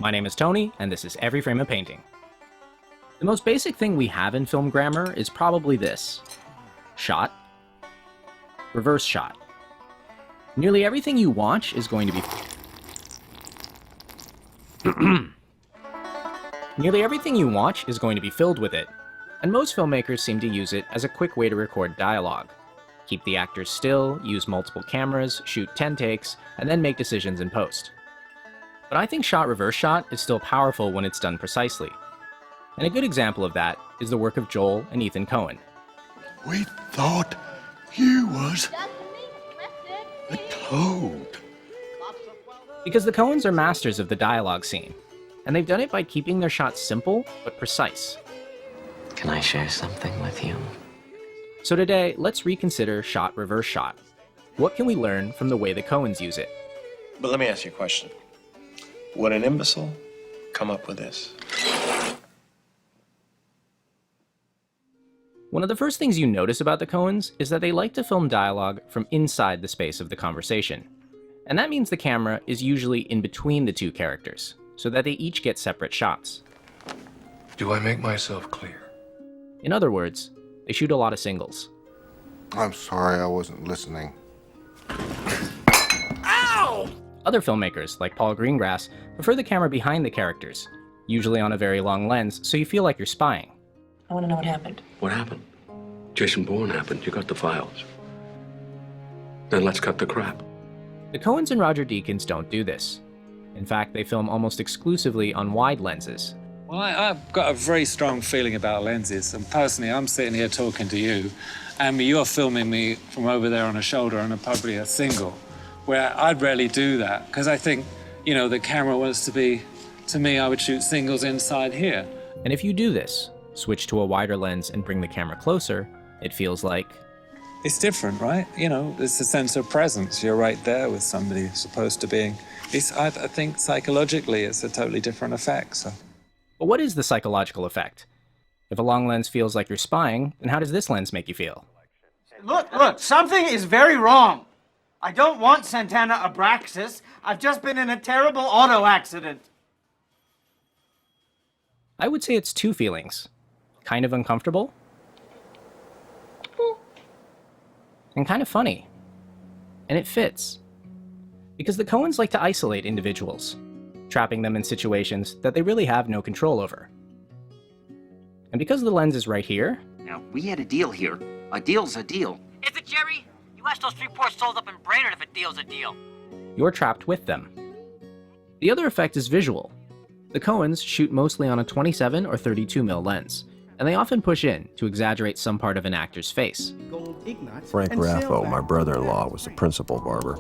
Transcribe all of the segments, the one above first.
My name is Tony, and this is Every Frame a Painting. The most basic thing we have in film grammar is probably this: shot, reverse shot. Nearly everything you watch is going to be Nearly everything you watch is going to be filled with it, and most filmmakers seem to use it as a quick way to record dialogue. Keep the actors still, use multiple cameras, shoot 10 takes, and then make decisions in post. But I think shot-reverse shot is still powerful when it's done precisely. And a good example of that is the work of Joel and Ethan Cohen. We thought you was a toad. Because the Coens are masters of the dialogue scene, and they've done it by keeping their shots simple but precise. Can I share something with you? So today, let's reconsider shot-reverse shot. What can we learn from the way the Coens use it? But let me ask you a question. Would an imbecile come up with this? One of the first things you notice about the Coens is that they like to film dialogue from inside the space of the conversation. And that means the camera is usually in between the two characters, so that they each get separate shots. Do I make myself clear? In other words, they shoot a lot of singles. I'm sorry, I wasn't listening. Other filmmakers, like Paul Greengrass, prefer the camera behind the characters, usually on a very long lens, so you feel like you're spying. I want to know what happened. What happened? Jason Bourne happened. You got the files. Then let's cut the crap. The Coens and Roger Deakins don't do this. In fact, they film almost exclusively on wide lenses. Well, I've got a very strong feeling about lenses, and personally, I'm sitting here talking to you, and you're filming me from over there on a shoulder and probably a single, where I'd rarely do that, because I think, you know, the camera wants to be, to me, I would shoot singles inside here. And if you do this, switch to a wider lens and bring the camera closer, it feels like... It's different, right? You know, it's a sense of presence. You're right there with somebody supposed to be. I think psychologically, it's a totally different effect, so. But what is the psychological effect? If a long lens feels like you're spying, then how does this lens make you feel? Look, something is very wrong. I don't want Santana Abraxas. I've just been in a terrible auto accident. I would say it's two feelings. Kind of uncomfortable, and kind of funny. And it fits. Because the Coens like to isolate individuals, trapping them in situations that they really have no control over. And because the lens is right here... Now, we had a deal here. A deal's a deal. Is it, Jerry? You asked those three poor souls up in Brainerd if a deal's a deal. You're trapped with them. The other effect is visual. The Coens shoot mostly on a 27 or 32mm lens, and they often push in to exaggerate some part of an actor's face. Frank Raffo, my brother-in-law, was the principal barber,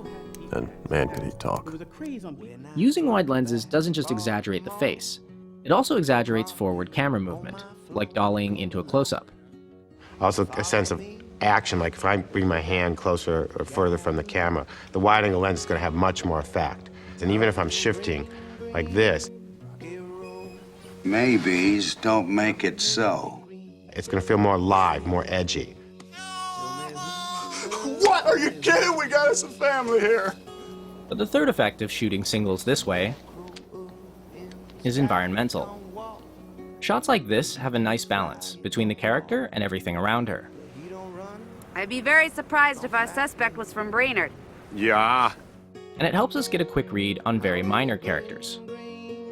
and man could he talk. Using wide lenses doesn't just exaggerate the face, it also exaggerates forward camera movement, like dollying into a close-up. Also a sense of action, like if I bring my hand closer or further from the camera, the widening of the lens is going to have much more effect. And even if I'm shifting like this, maybes don't make it so. It's going to feel more live, more edgy. What? Are you kidding? We got us a family here. But the third effect of shooting singles this way is environmental. Shots like this have a nice balance between the character and everything around her. I'd be very surprised if our suspect was from Brainerd. Yeah. And it helps us get a quick read on very minor characters.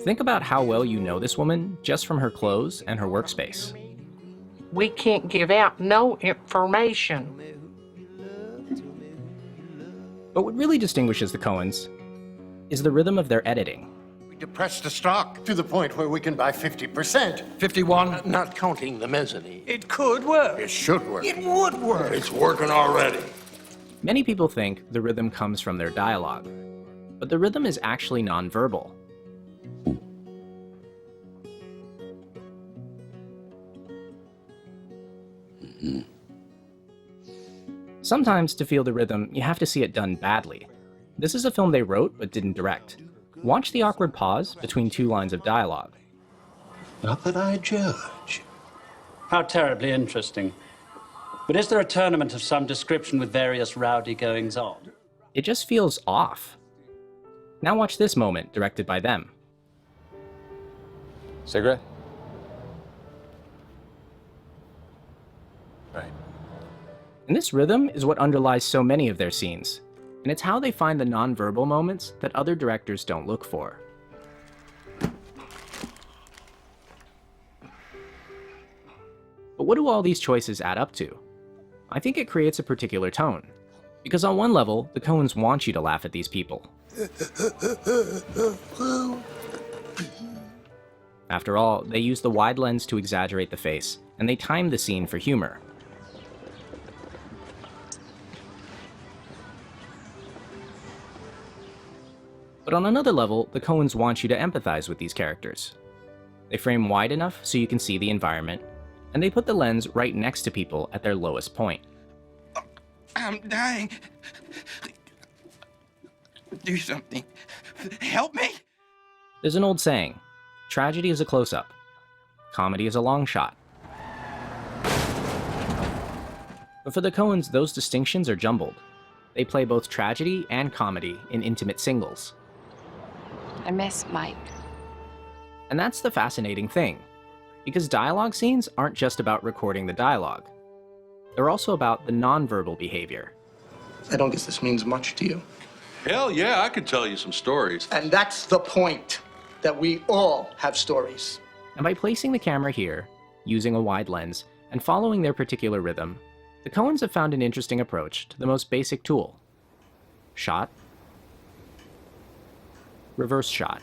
Think about how well you know this woman just from her clothes and her workspace. We can't give out no information. But what really distinguishes the Coens is the rhythm of their editing. We depressed the stock to the point where we can buy 50%. 51, not counting the mezzanine. It could work. It should work. It would work. It's working already. Many people think the rhythm comes from their dialogue, but the rhythm is actually nonverbal. Sometimes, to feel the rhythm, you have to see it done badly. This is a film they wrote but didn't direct. Watch the awkward pause between two lines of dialogue. Not that I judge. How terribly interesting. But is there a tournament of some description with various rowdy goings-on? It just feels off. Now watch this moment, directed by them. Cigarette? Right. And this rhythm is what underlies so many of their scenes, and it's how they find the nonverbal moments that other directors don't look for. But what do all these choices add up to? I think it creates a particular tone, because on one level, the Coens want you to laugh at these people. After all, they use the wide lens to exaggerate the face, and they time the scene for humor. But on another level, the Coens want you to empathize with these characters. They frame wide enough so you can see the environment, and they put the lens right next to people at their lowest point. I'm dying. Do something. Help me! There's an old saying, tragedy is a close-up, comedy is a long shot. But for the Coens, those distinctions are jumbled. They play both tragedy and comedy in intimate singles. I miss Mike. And that's the fascinating thing, because dialogue scenes aren't just about recording the dialogue. They're also about the nonverbal behavior. I don't guess this means much to you. Hell yeah, I could tell you some stories. And that's the point, that we all have stories. And by placing the camera here, using a wide lens, and following their particular rhythm, the Coens have found an interesting approach to the most basic tool. Shot, reverse shot.